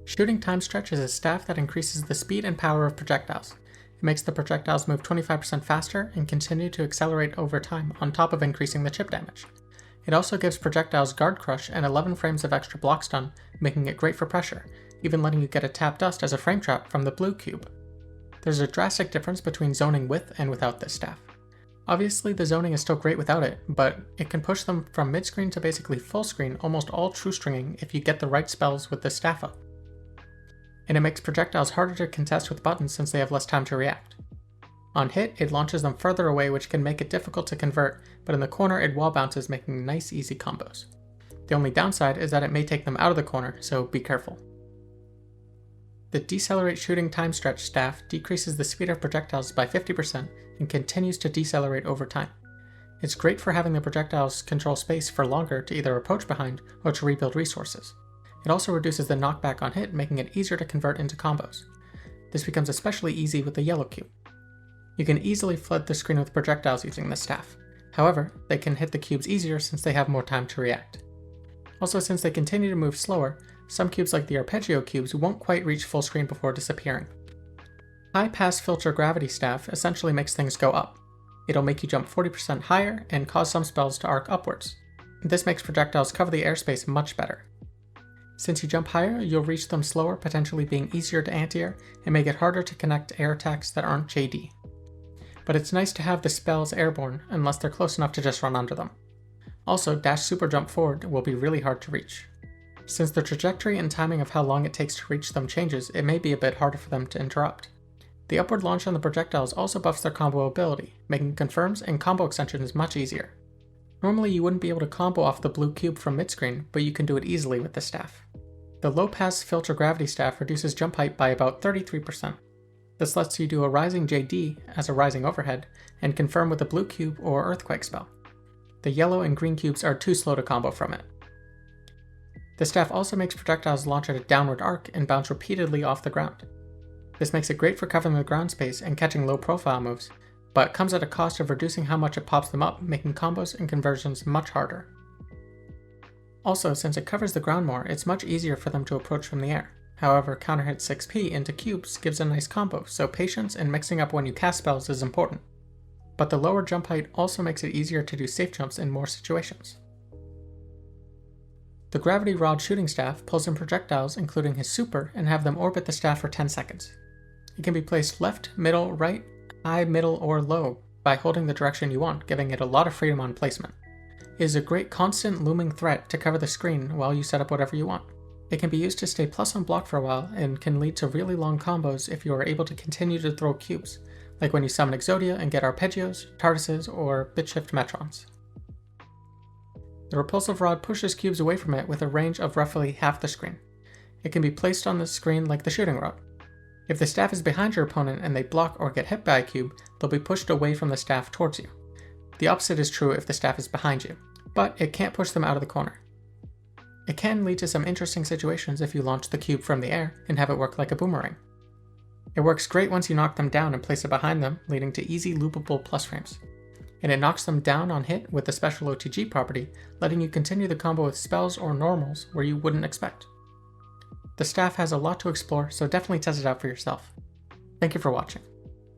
Shooting Time Stretch is a staff that increases the speed and power of projectiles. It makes the projectiles move 25% faster and continue to accelerate over time on top of increasing the chip damage. It also gives projectiles Guard Crush and 11 frames of extra block stun, making it great for pressure, even letting you get a tap dust as a frame trap from the blue cube. There's a drastic difference between zoning with and without this staff. Obviously the zoning is still great without it, but it can push them from mid-screen to basically full screen almost all true stringing if you get the right spells with this staff up. And it makes projectiles harder to contest with buttons since they have less time to react. On hit, it launches them further away, which can make it difficult to convert, but in the corner it wall bounces, making nice easy combos. The only downside is that it may take them out of the corner, so be careful. The Decelerate Shooting Time Stretch staff decreases the speed of projectiles by 50% and continues to decelerate over time. It's great for having the projectiles control space for longer to either approach behind or to rebuild resources. It also reduces the knockback on hit, making it easier to convert into combos. This becomes especially easy with the yellow cube. You can easily flood the screen with projectiles using this staff. However, they can hit the cubes easier since they have more time to react. Also, since they continue to move slower, some cubes like the arpeggio cubes won't quite reach full screen before disappearing. High Pass Filter Gravity Staff essentially makes things go up. It'll make you jump 40% higher and cause some spells to arc upwards. This makes projectiles cover the airspace much better. Since you jump higher, you'll reach them slower, potentially being easier to anti-air and make it harder to connect air attacks that aren't JD. But it's nice to have the spells airborne unless they're close enough to just run under them. Also, dash super jump forward will be really hard to reach. Since the trajectory and timing of how long it takes to reach them changes, it may be a bit harder for them to interrupt. The upward launch on the projectiles also buffs their combo ability, making confirms and combo extensions much easier. Normally you wouldn't be able to combo off the blue cube from mid-screen, but you can do it easily with this staff. The Low Pass Filter Gravity Staff reduces jump height by about 33%. This lets you do a Rising JD as a Rising Overhead, and confirm with a blue cube or Earthquake spell. The yellow and green cubes are too slow to combo from it. The staff also makes projectiles launch at a downward arc and bounce repeatedly off the ground. This makes it great for covering the ground space and catching low profile moves, but comes at a cost of reducing how much it pops them up, making combos and conversions much harder. Also, since it covers the ground more, it's much easier for them to approach from the air. However, counter hit 6p into cubes gives a nice combo, so patience and mixing up when you cast spells is important. But the lower jump height also makes it easier to do safe jumps in more situations. The Gravity Rod shooting staff pulls in projectiles including his super and have them orbit the staff for 10 seconds. It can be placed left, middle, right, high, middle, or low by holding the direction you want, giving it a lot of freedom on placement. It is a great constant looming threat to cover the screen while you set up whatever you want. It can be used to stay plus on block for a while and can lead to really long combos if you are able to continue to throw cubes, like when you summon Exodia and get Arpeggios, Tardises, or Bitshift Metrons. The Repulsive Rod pushes cubes away from it with a range of roughly half the screen. It can be placed on the screen like the shooting rod. If the staff is behind your opponent and they block or get hit by a cube, they'll be pushed away from the staff towards you. The opposite is true if the staff is behind you, but it can't push them out of the corner. It can lead to some interesting situations if you launch the cube from the air and have it work like a boomerang. It works great once you knock them down and place it behind them, leading to easy loopable plus frames. And it knocks them down on hit with the special OTG property, letting you continue the combo with spells or normals where you wouldn't expect. The staff has a lot to explore, so definitely test it out for yourself. Thank you for watching.